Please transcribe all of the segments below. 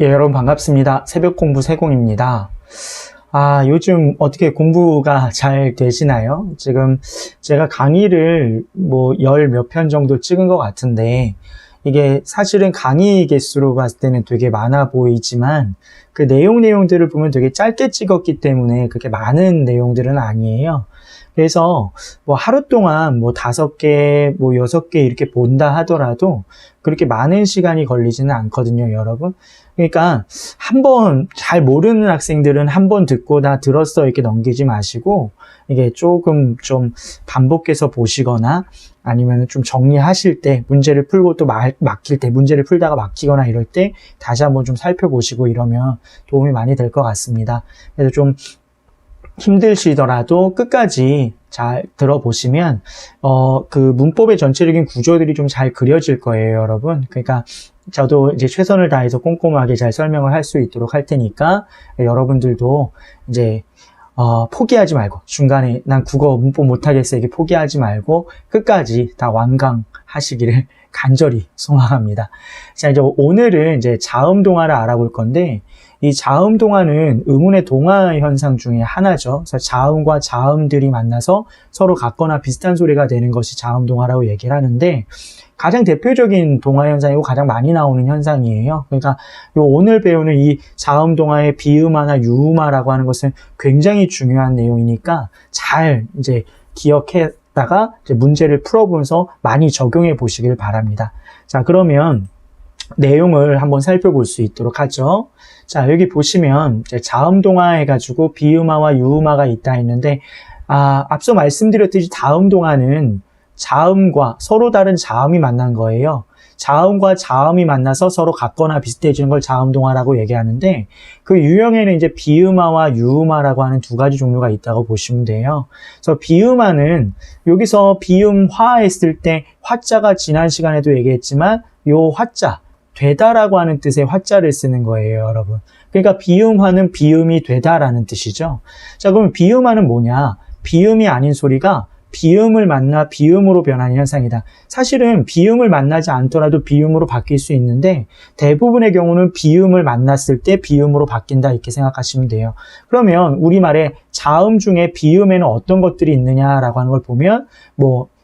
예, 여러분 반갑습니다. 새벽 공부 세공입니다. 요즘 어떻게 공부가 잘 되시나요? 지금 제가 강의를 열 몇 편 정도 찍은 것 같은데, 이게 사실은 강의 개수로 봤을 때는 되게 많아 보이지만, 그 내용들을 보면 되게 짧게 찍었기 때문에 그렇게 많은 내용들은 아니에요. 그래서 하루 동안 5개, 6개 이렇게 본다 하더라도 그렇게 많은 시간이 걸리지는 않거든요, 여러분. 그러니까 한번 잘 모르는 학생들은 한번 듣고 다 들었어 이렇게 넘기지 마시고, 이게 조금 좀 반복해서 보시거나 아니면 좀 정리하실 때, 문제를 풀고 또 막힐 때, 문제를 풀다가 막히거나 이럴 때 다시 한번 좀 살펴보시고 이러면 도움이 많이 될 것 같습니다. 그래서 좀 힘드시더라도 끝까지 잘 들어보시면 그 문법의 전체적인 구조들이 좀 잘 그려질 거예요, 여러분. 그러니까 저도 이제 최선을 다해서 꼼꼼하게 잘 설명을 할 수 있도록 할 테니까 여러분들도 이제 포기하지 말고, 중간에 난 국어 문법 못하겠어 이게 포기하지 말고 끝까지 다 완강하시기를 간절히 소망합니다. 자, 이제 오늘은 이제 자음동화를 알아볼 건데, 이 자음동화는 의문의 동화 현상 중에 하나죠. 그래서 자음과 자음들이 만나서 서로 같거나 비슷한 소리가 되는 것이 자음동화라고 얘기를 하는데, 가장 대표적인 동화 현상이고 가장 많이 나오는 현상이에요. 그러니까 오늘 배우는 이 자음동화의 비음화나 유음화라고 하는 것은 굉장히 중요한 내용이니까 잘 이제 기억했다가 이제 문제를 풀어보면서 많이 적용해 보시길 바랍니다. 자, 그러면 내용을 한번 살펴볼 수 있도록 하죠. 자, 여기 보시면 이제 자음동화 해가지고 비음화와 유음화가 있다 했는데, 앞서 말씀드렸듯이 자음동화는 자음과 서로 다른 자음이 만난 거예요. 자음과 자음이 만나서 서로 같거나 비슷해지는 걸 자음동화라고 얘기하는데, 그 유형에는 이제 비음화와 유음화라고 하는 두 가지 종류가 있다고 보시면 돼요. 그래서 비음화는 여기서 비음화 했을 때 화자가 지난 시간에도 얘기했지만 요 화자, 되다라고 하는 뜻의 화자를 쓰는 거예요, 여러분. 그러니까 비음화는 비음이 되다라는 뜻이죠. 자, 그러면 비음화는 뭐냐? 비음이 아닌 소리가 비음을 만나 비음으로 변하는 현상이다. 사실은 비음을 만나지 않더라도 비음으로 바뀔 수 있는데, 대부분의 경우는 비음을 만났을 때 비음으로 바뀐다 이렇게 생각하시면 돼요. 그러면 우리말에 자음 중에 비음에는 어떤 것들이 있느냐라고 하는 걸 보면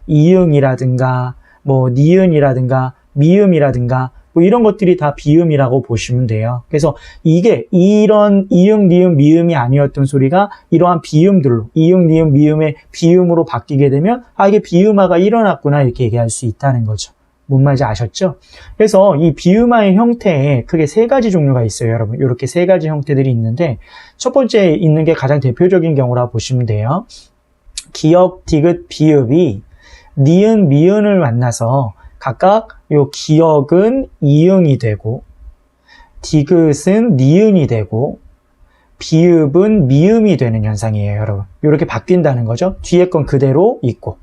이응이라든가 니은이라든가 미음이라든가 이런 것들이 다 비음이라고 보시면 돼요. 그래서 이게 이런 이응, 니은, 미음이 아니었던 소리가 이러한 비음들로, 이응, 니은, 미음의 비음으로 바뀌게 되면 이게 비음화가 일어났구나 이렇게 얘기할 수 있다는 거죠. 뭔 말인지 아셨죠? 그래서 이 비음화의 형태에 크게 세 가지 종류가 있어요, 여러분. 이렇게 세 가지 형태들이 있는데, 첫 번째 있는 게 가장 대표적인 경우라 보시면 돼요. 기역, 디귿, 비읍이 니은, 미은을 만나서 각각 요 기역은 이응이 되고, 디귿은 니은이 되고, 비읍은 미음이 되는 현상이에요, 여러분. 이렇게 바뀐다는 거죠. 뒤에 건 그대로 있고,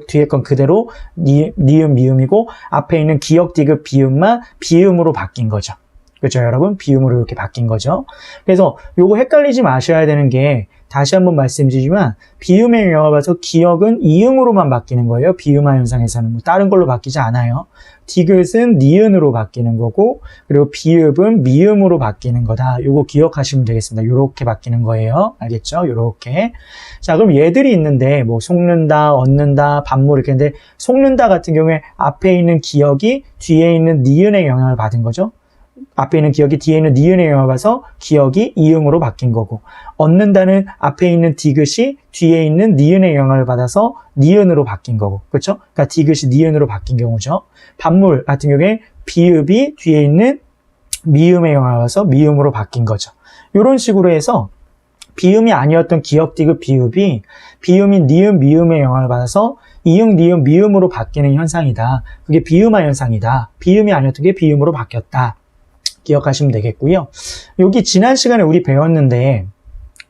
뒤에 건 그대로 니은, 미음이고, 앞에 있는 기역, 디귿, 비읍만 비음으로 바뀐 거죠. 그렇죠, 여러분? 비음으로 이렇게 바뀐 거죠. 그래서 요거 헷갈리지 마셔야 되는 게, 다시 한번 말씀드리지만, 비음의 영역을 봐서 기역은 이응으로만 바뀌는 거예요. 비음화 현상에서는 다른 걸로 바뀌지 않아요. 디귿은 니은으로 바뀌는 거고, 그리고 비읍은 미음으로 바뀌는 거다. 요거 기억하시면 되겠습니다. 요렇게 바뀌는 거예요. 알겠죠? 요렇게. 자, 그럼 얘들이 있는데, 속는다, 얻는다, 반물 이렇게 했는데, 속는다 같은 경우에 앞에 있는 기역이 뒤에 있는 니은의 영향을 받은 거죠. 앞에 있는 기역이 뒤에 있는 니은의 영향을 받아서 기역이 이응으로 바뀐 거고, 얻는다는 앞에 있는 디귿이 뒤에 있는 니은의 영향을 받아서 니은으로 바뀐 거고, 그렇죠? 그러니까 디귿이 니은으로 바뀐 경우죠. 반물 같은 경우에 비읍이 뒤에 있는 미음의 영향을 받아서 미음으로 바뀐 거죠. 이런 식으로 해서 비음이 아니었던 기역, 디귿, 비읍이 비음인 니은, 미음의 영향을 받아서 이응, 니은, 미음으로 바뀌는 현상이다. 그게 비음화 현상이다. 비음이 아니었던 게 비음으로 바뀌었다. 기억하시면 되겠고요. 여기 지난 시간에 우리 배웠는데,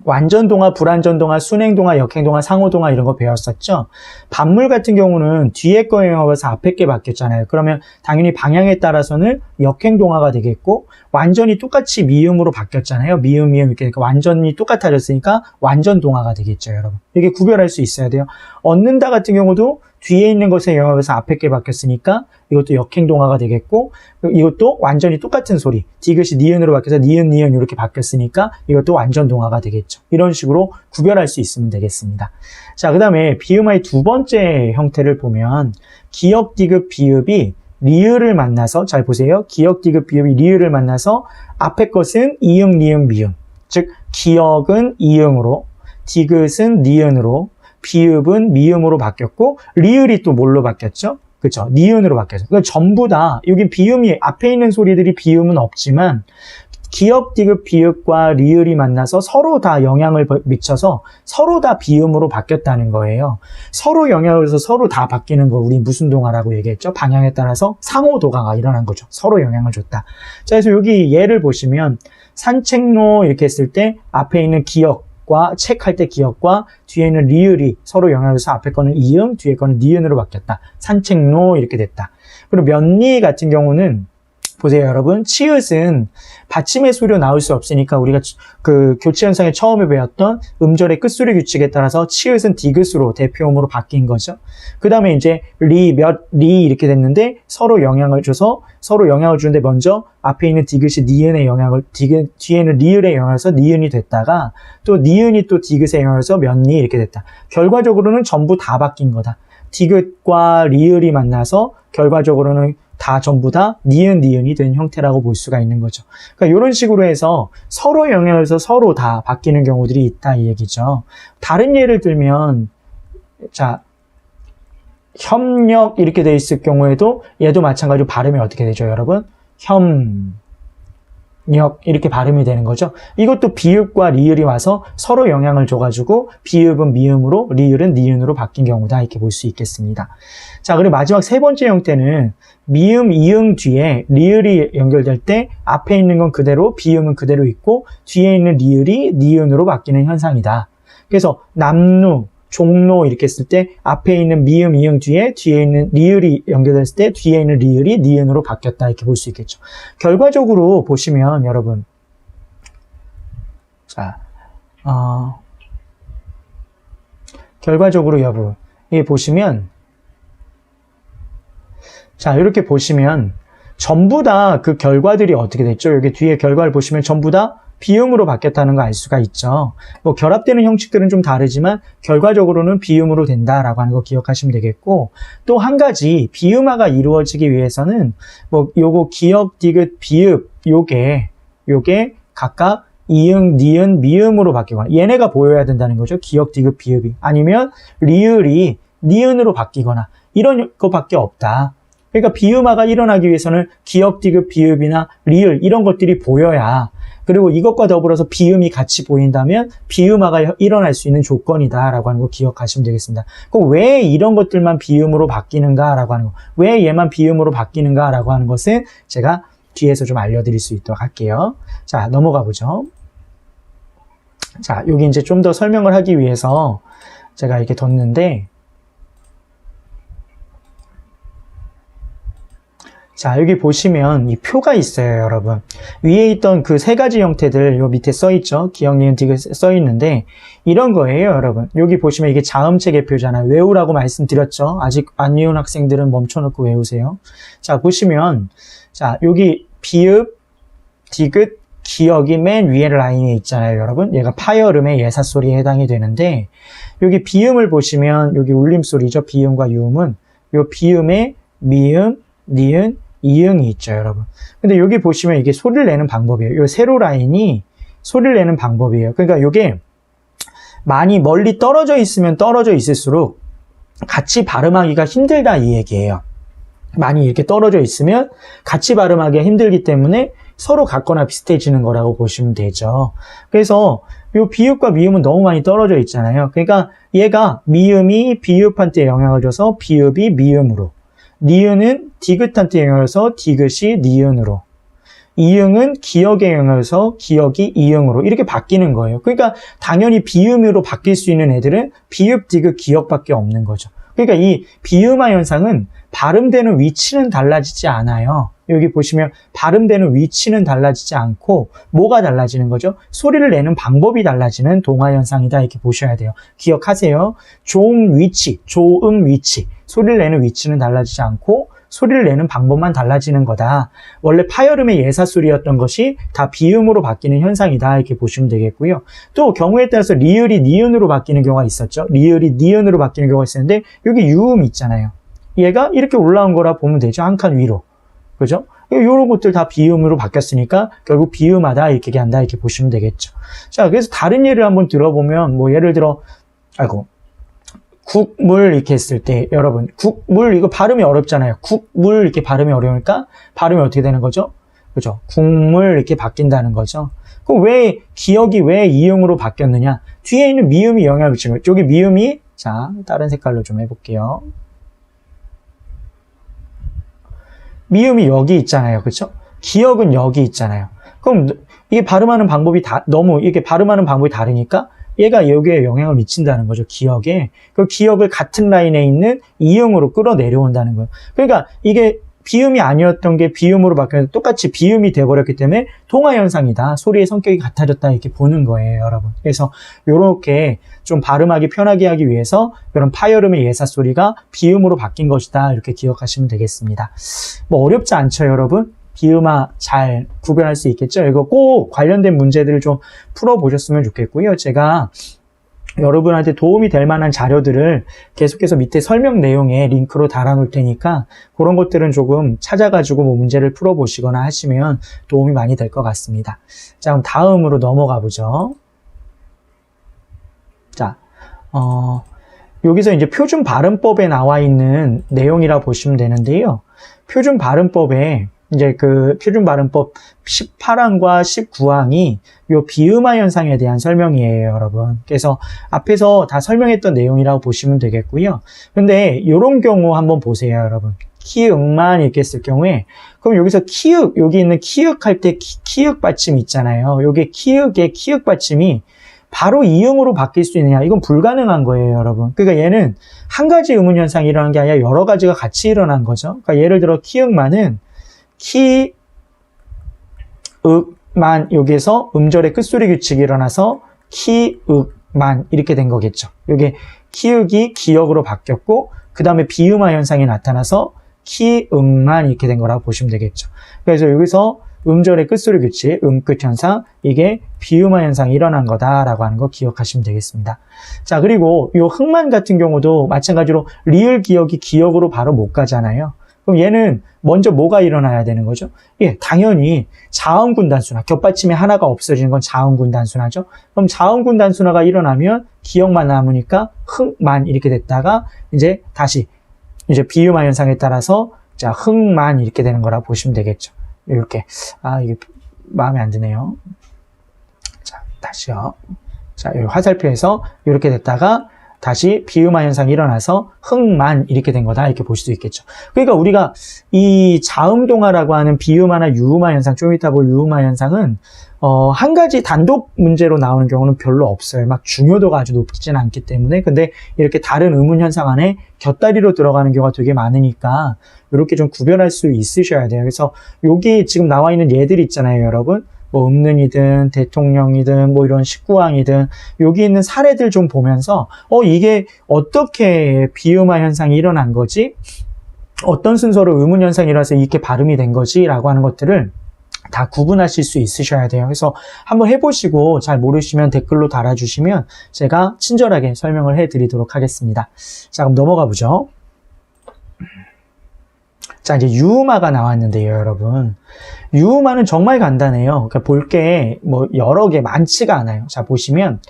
완전동화, 불완전동화, 순행동화, 역행동화, 상호동화 이런 거 배웠었죠. 반물 같은 경우는 뒤에 거에 영합해서 앞에 게 바뀌었잖아요. 그러면 당연히 방향에 따라서는 역행동화가 되겠고, 완전히 똑같이 미음으로 바뀌었잖아요. 미음, 미음 이렇게 되니까 완전히 똑같아졌으니까 완전동화가 되겠죠, 여러분. 이게 구별할 수 있어야 돼요. 얻는다 같은 경우도 뒤에 있는 것에 영향을 줘서 앞에 게 바뀌었으니까 이것도 역행동화가 되겠고, 이것도 완전히 똑같은 소리. 디귿이 니은으로 바뀌어서 니은, 니은 이렇게 바뀌었으니까 이것도 완전 동화가 되겠죠. 이런 식으로 구별할 수 있으면 되겠습니다. 자, 그 다음에 비음화의 두 번째 형태를 보면 기역, 디귿, 비읍이 리을을 만나서, 잘 보세요. 기역, 디귿, 비읍이 리을을 만나서 앞에 것은 이응, 니은, 미음. 즉 기역은 이응으로, 디귿은 니은으로, 비읍은 미음으로 바뀌었고, 리을이 또 뭘로 바뀌었죠? 그렇죠? 니은으로 바뀌었어요. 그러니까 전부 다 여기 비음이 앞에 있는 소리들이 비음은 없지만 기역, 디귿, 비읍과 리을이 만나서 서로 다 영향을 미쳐서 서로 다 비음으로 바뀌었다는 거예요. 서로 영향을 줘서 서로 다 바뀌는 거 우리 무슨 동화라고 얘기했죠? 방향에 따라서 상호도가가 일어난 거죠. 서로 영향을 줬다. 자, 그래서 여기 예를 보시면 산책로 이렇게 했을 때 앞에 있는 기역과 책 할 때 기역과 뒤에 있는 리을이 서로 영향을 줘서 앞에 거는 이응, 뒤에 거는 니은으로 바뀌었다. 산책로 이렇게 됐다. 그리고 면리 같은 경우는 보세요, 여러분. 치읓은 받침의 소리로 나올 수 없으니까 우리가 그 교치 현상에 처음에 배웠던 음절의 끝소리 규칙에 따라서 치읓은 디귿으로 대표음으로 바뀐 거죠. 그 다음에 이제 리, 몇, 리 이렇게 됐는데 서로 영향을 줘서 서로 영향을 주는데 먼저 앞에 있는 디귿이 니은의 영향을, 뒤에는 리을의 영향을 줘서 니은이 됐다가 또 니은이 또 디귿의 영향을 줘서 면리 이렇게 됐다. 결과적으로는 전부 다 바뀐 거다. 디귿과 리을이 만나서 결과적으로는 다 전부 다 니은, 니은이 된 형태라고 볼 수가 있는 거죠. 그러니까 이런 식으로 해서 서로 영향을 줘서 서로 다 바뀌는 경우들이 있다 이 얘기죠. 다른 예를 들면 자, 협력 이렇게 돼 있을 경우에도 얘도 마찬가지로 발음이 어떻게 되죠, 여러분? 협력 이렇게 발음이 되는 거죠. 이것도 비읍과 리을이 와서 서로 영향을 줘가지고 비읍은 미음으로 리을은 니은으로 바뀐 경우다 이렇게 볼 수 있겠습니다. 자, 그리고 마지막 세 번째 형태는 미음, 이응 뒤에 리을이 연결될 때 앞에 있는 건 그대로 비음은 그대로 있고 뒤에 있는 리을이 니은으로 바뀌는 현상이다. 그래서 남루, 종로 이렇게 했을 때 앞에 있는 미음, 이응 뒤에 있는 리을이 연결됐을 때 뒤에 있는 리을이 니은으로 바뀌었다 이렇게 볼 수 있겠죠. 결과적으로 보시면 여러분 자, 결과적으로 여러분 이 보시면 자, 이렇게 보시면 전부 다 그 결과들이 어떻게 됐죠? 여기 뒤에 결과를 보시면 전부 다 비음으로 바뀌었다는 거 알 수가 있죠. 뭐 결합되는 형식들은 좀 다르지만 결과적으로는 비음으로 된다라고 하는 거 기억하시면 되겠고, 또 한 가지 비음화가 이루어지기 위해서는 뭐 요거 기역, 디귿, 비읍 요게 각각 이응, 니은, 미음으로 바뀌거나 얘네가 보여야 된다는 거죠. 기역, 디귿, 비읍이. 아니면 리을이 니은으로 바뀌거나 이런 거밖에 없다. 그러니까 비음화가 일어나기 위해서는 기역, 디귿, 비읍이나 리을 이런 것들이 보여야, 그리고 이것과 더불어서 비음이 같이 보인다면 비음화가 일어날 수 있는 조건이다라고 하는 거 기억하시면 되겠습니다. 그럼 왜 이런 것들만 비음으로 바뀌는가라고 하는 거, 왜 얘만 비음으로 바뀌는가라고 하는 것은 제가 뒤에서 좀 알려드릴 수 있도록 할게요. 자, 넘어가 보죠. 자, 여기 이제 좀 더 설명을 하기 위해서 제가 이렇게 뒀는데, 자, 여기 보시면 이 표가 있어요, 여러분. 위에 있던 그 세 가지 형태들 요 밑에 써 있죠. 기역, 니은, 디귿 써 있는데 이런 거예요, 여러분. 여기 보시면 이게 자음체 표잖아요. 외우라고 말씀드렸죠. 아직 안 외운 학생들은 멈춰놓고 외우세요. 자, 보시면 자, 여기 비읍, 디귿, 기역이 맨 위에 라인에 있잖아요, 여러분. 얘가 파열음의 예사소리에 해당이 되는데 여기 비음을 보시면 여기 울림소리죠. 비음과 유음은 요 비음에 미음, 니은, 이응이 있죠, 여러분. 근데 여기 보시면 이게 소리를 내는 방법이에요. 이 세로 라인이 소리를 내는 방법이에요. 그러니까 이게 많이 멀리 떨어져 있으면 떨어져 있을수록 같이 발음하기가 힘들다 이 얘기예요. 많이 이렇게 떨어져 있으면 같이 발음하기가 힘들기 때문에 서로 같거나 비슷해지는 거라고 보시면 되죠. 그래서 이 비읍과 미음은 너무 많이 떨어져 있잖아요. 그러니까 얘가 미음이 비읍한테 영향을 줘서 비읍이 미음으로, 니은은 디귿한테 영향을 줘서 디귿이 니은으로, 이응은 기역에 영향해서 기역이 이응으로 이렇게 바뀌는 거예요. 그러니까 당연히 비음으로 바뀔 수 있는 애들은 비읍, 디귿, 기역밖에 없는 거죠. 그러니까 이 비음화 현상은 발음되는 위치는 달라지지 않아요. 여기 보시면 발음되는 위치는 달라지지 않고 뭐가 달라지는 거죠? 소리를 내는 방법이 달라지는 동화 현상이다 이렇게 보셔야 돼요. 기억하세요. 조음 위치, 조음 위치, 소리를 내는 위치는 달라지지 않고 소리를 내는 방법만 달라지는 거다. 원래 파열음의 예사소리였던 것이 다 비음으로 바뀌는 현상이다 이렇게 보시면 되겠고요. 또 경우에 따라서 리을이 니은으로 바뀌는 경우가 있었죠. 리을이 니은으로 바뀌는 경우가 있었는데 여기 유음 있잖아요. 얘가 이렇게 올라온 거라 보면 되죠. 한 칸 위로. 그죠? 이런 것들 다 비음으로 바뀌었으니까 결국 비음하다 이렇게 얘기한다 이렇게 보시면 되겠죠. 자, 그래서 다른 예를 한번 들어보면 뭐 예를 들어 국물 이렇게 했을 때 여러분 국물 이거 발음이 어렵잖아요. 국물 이렇게 발음이 어려우니까 발음이 어떻게 되는 거죠? 그죠? 국물 이렇게 바뀐다는 거죠. 그럼 왜 기역이 왜 이응으로 바뀌었느냐? 뒤에 있는 미음이 영향을 미치는 거예요. 여기 미음이 자 다른 색깔로 좀 해볼게요. 미음이 여기 있잖아요. 그렇죠? 기역은 여기 있잖아요. 그럼 이게 발음하는 방법이 너무 이게 발음하는 방법이 다르니까 얘가 여기에 영향을 미친다는 거죠. 기역에. 그 기역을 같은 라인에 있는 이응으로 끌어내려온다는 거예요. 그러니까 이게 비음이 아니었던 게 비음으로 바뀌어서 똑같이 비음이 돼버렸기 때문에 동화현상이다. 소리의 성격이 같아졌다. 이렇게 보는 거예요, 여러분. 그래서 이렇게 좀 발음하기 편하게 하기 위해서 이런 파열음의 예사소리가 비음으로 바뀐 것이다. 이렇게 기억하시면 되겠습니다. 뭐 어렵지 않죠, 여러분? 비음화 잘 구별할 수 있겠죠? 이거 꼭 관련된 문제들을 좀 풀어보셨으면 좋겠고요. 제가 여러분한테 도움이 될 만한 자료들을 계속해서 밑에 설명 내용에 링크로 달아놓을 테니까 그런 것들은 조금 찾아가지고 뭐 문제를 풀어보시거나 하시면 도움이 많이 될 것 같습니다. 자, 그럼 다음으로 넘어가 보죠. 자, 여기서 이제 표준 발음법에 나와 있는 내용이라 보시면 되는데요. 표준 발음법에 이제 그 표준 발음법 18항과 19항이 요 비음화 현상에 대한 설명이에요, 여러분. 그래서 앞에서 다 설명했던 내용이라고 보시면 되겠고요. 근데 요런 경우 한번 보세요, 여러분. 키읔만 이렇게 했을 경우에 그럼 여기서 키읔, 여기 있는 키읔 할 때 키읔 받침 있잖아요. 요게 키읔의 키읔 받침이 바로 이응으로 바뀔 수 있느냐? 이건 불가능한 거예요, 여러분. 그러니까 얘는 한 가지 의문 현상이 일어난 게 아니라 여러 가지가 같이 일어난 거죠. 그러니까 예를 들어 키읔만은 키읔만 여기에서 음절의 끝소리 규칙이 일어나서 키읔만 이렇게 된 거겠죠. 이게 키읔이 기역으로 바뀌었고 그 다음에 비음화 현상이 나타나서 키읔만 이렇게 된 거라고 보시면 되겠죠. 그래서 여기서 음절의 끝소리 규칙, 음끝 현상, 이게 비음화 현상이 일어난 거다라고 하는 거 기억하시면 되겠습니다. 자, 그리고 이 흑만 같은 경우도 마찬가지로 리을 기역이 기역으로 바로 못 가잖아요. 그럼 얘는 먼저 뭐가 일어나야 되는 거죠? 예, 당연히 자음군 단순화, 겹받침이 하나가 없어지는 건 자음군 단순화죠. 그럼 자음군 단순화가 일어나면 기역만 남으니까 흑만 이렇게 됐다가 이제 다시 이제 비음화 현상에 따라서 자 흑만 이렇게 되는 거라 보시면 되겠죠. 이렇게 이게 마음에 안 드네요. 자 다시요. 자 여기 화살표에서 이렇게 됐다가 다시 비음화 현상이 일어나서 흑만 이렇게 된 거다 이렇게 볼 수도 있겠죠. 그러니까 우리가 이 자음동화라고 하는 비음화나 유음화 현상, 좀 이따 볼 유음화 현상은 한 가지 단독 문제로 나오는 경우는 별로 없어요. 막 중요도가 아주 높지는 않기 때문에. 근데 이렇게 다른 의문 현상 안에 곁다리로 들어가는 경우가 되게 많으니까 이렇게 좀 구별할 수 있으셔야 돼요. 그래서 여기 지금 나와 있는 예들 있잖아요, 여러분. 뭐 음른이든 대통령이든 뭐 이런 19항이든 여기 있는 사례들 좀 보면서 이게 어떻게 비음화 현상이 일어난 거지? 어떤 순서로 의문 현상이 일어나서 이렇게 발음이 된 거지? 라고 하는 것들을 다 구분하실 수 있으셔야 돼요. 그래서 한번 해보시고 잘 모르시면 댓글로 달아주시면 제가 친절하게 설명을 해드리도록 하겠습니다. 자, 그럼 넘어가 보죠. 자, 이제 유음화가 나왔는데요, 여러분. 유음화는 정말 간단해요. 그러니까 볼 게 뭐 여러 개 많지가 않아요. 자, 보시면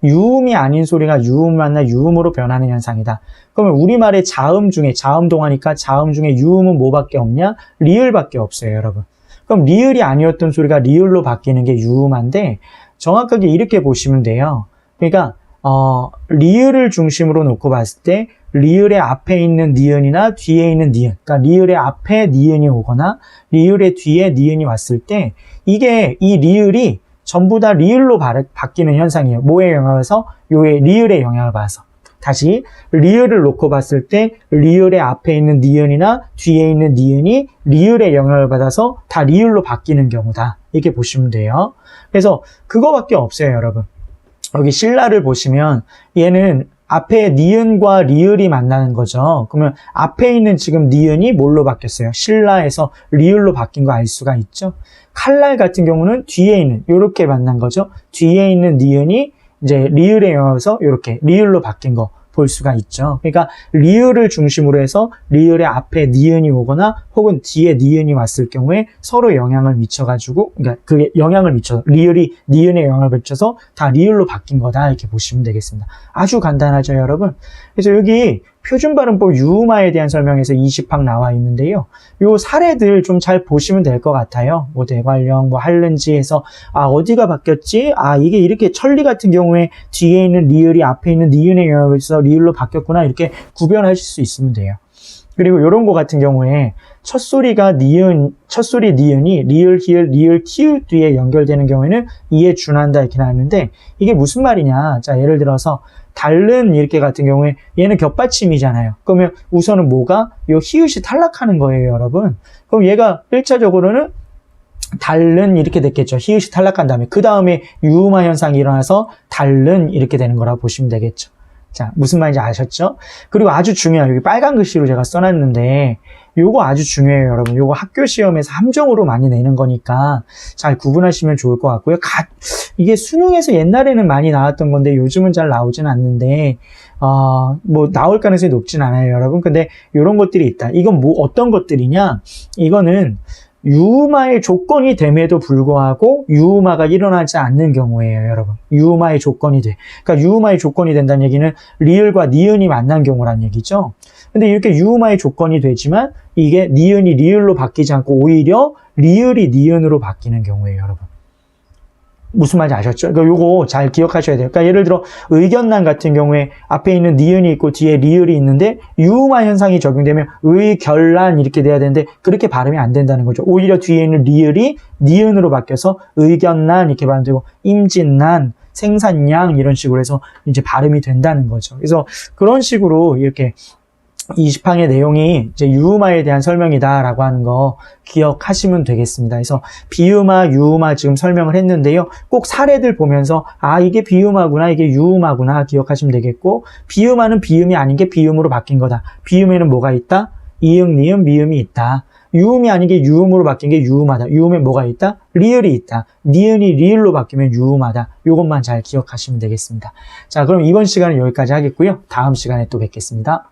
유음이 아닌 소리가 유음화나 유음으로 변하는 현상이다. 그러면 우리말의 자음 중에 자음 동화니까 자음 중에 유음은 뭐밖에 없냐? 리을밖에 없어요, 여러분. 그럼 리을이 아니었던 소리가 리을로 바뀌는 게 유음화인데 정확하게 이렇게 보시면 돼요. 그러니까 리을을 중심으로 놓고 봤을 때 리을의 앞에 있는 니은이나 뒤에 있는 니은, 그러니까 리을의 앞에 니은이 오거나 리을의 뒤에 니은이 왔을 때 이게 이 리을이 전부 다 리을로 바뀌는 현상이에요. 뭐에 영향을 받아서? 요의 리을의 영향을 받아서. 다시 리을을 놓고 봤을 때 리을의 앞에 있는 니은이나 뒤에 있는 니은이 리을의 영향을 받아서 다 리을로 바뀌는 경우다. 이렇게 보시면 돼요. 그래서 그거밖에 없어요, 여러분. 여기 신라를 보시면 얘는 앞에 니은과 리을이 만나는 거죠. 그러면 앞에 있는 지금 니은이 뭘로 바뀌었어요? 신라에서 리을로 바뀐 거 알 수가 있죠. 칼날 같은 경우는 뒤에 있는 이렇게 만난 거죠. 뒤에 있는 니은이 이제 리을에 영향해서 이렇게 리을로 바뀐 거 볼 수가 있죠. 그러니까 리을을 중심으로 해서 리을의 앞에 니은이 오거나 혹은 뒤에 니은이 왔을 경우에 서로 영향을 미쳐가지고, 그러니까 그게 영향을 미쳐, 리을이 니은에 영향을 미쳐서 다 리을로 바뀐 거다. 이렇게 보시면 되겠습니다. 아주 간단하죠, 여러분? 그래서 여기 표준발음법 유음화에 대한 설명에서 20항 나와 있는데요. 요 사례들 좀 잘 보시면 될 것 같아요. 뭐 대관령, 뭐 할른지 해서 어디가 바뀌었지? 이게 이렇게 천리 같은 경우에 뒤에 있는 리을이 앞에 있는 니은에 영향을 줘서 리을로 바뀌었구나. 이렇게 구별하실 수 있으면 돼요. 그리고 요런 거 같은 경우에 첫소리가 첫소리 니은이 리을, 히읗, 리을, 티읕 뒤에 연결되는 경우에는 이에 준한다 이렇게 나왔는데 이게 무슨 말이냐? 자, 예를 들어서 달른 이렇게 같은 경우에 얘는 겹받침이잖아요. 그러면 우선은 뭐가? 요 히읗이 탈락하는 거예요, 여러분. 그럼 얘가 1차적으로는 달른 이렇게 됐겠죠. 히읗이 탈락한 다음에 그 다음에 유음화 현상이 일어나서 달른 이렇게 되는 거라고 보시면 되겠죠. 자, 무슨 말인지 아셨죠? 그리고 아주 중요한, 여기 빨간 글씨로 제가 써놨는데, 요거 아주 중요해요, 여러분. 요거 학교 시험에서 함정으로 많이 내는 거니까 잘 구분하시면 좋을 것 같고요. 이게 수능에서 옛날에는 많이 나왔던 건데 요즘은 잘 나오진 않는데, 뭐, 나올 가능성이 높진 않아요, 여러분. 근데 요런 것들이 있다. 이건 뭐, 어떤 것들이냐? 이거는 유음화의 조건이 됨에도 불구하고 유음화가 일어나지 않는 경우예요, 여러분. 유음화의 조건이 돼. 그러니까 유음화의 조건이 된다는 얘기는 리을과 니은이 만난 경우란 얘기죠. 근데 이렇게 유음화의 조건이 되지만 이게 니은이 리을로 바뀌지 않고 오히려 리을이 니은으로 바뀌는 경우예요, 여러분. 무슨 말인지 아셨죠? 그러니까 요거 잘 기억하셔야 돼요. 그러니까 예를 들어 의견란 같은 경우에 앞에 있는 니은이 있고 뒤에 리을이 있는데 유음화 현상이 적용되면 의결란 이렇게 돼야 되는데 그렇게 발음이 안 된다는 거죠. 오히려 뒤에 있는 리을이 니은으로 바뀌어서 의견란 이렇게 발음되고 임진란, 생산량 이런 식으로 해서 이제 발음이 된다는 거죠. 그래서 그런 식으로 이렇게 20항의 내용이 이제 유음화에 대한 설명이다라고 하는 거 기억하시면 되겠습니다. 그래서 비음화, 유음화 지금 설명을 했는데요. 꼭 사례들 보면서 이게 비음화구나, 이게 유음화구나 기억하시면 되겠고, 비음화는 비음이 아닌 게 비음으로 바뀐 거다. 비음에는 뭐가 있다? 이응, 니은, 미음이 있다. 유음이 아닌 게 유음으로 바뀐 게 유음하다. 유음에 뭐가 있다? 리을이 있다. 니은이 리을로 바뀌면 유음하다. 이것만 잘 기억하시면 되겠습니다. 자, 그럼 이번 시간은 여기까지 하겠고요. 다음 시간에 또 뵙겠습니다.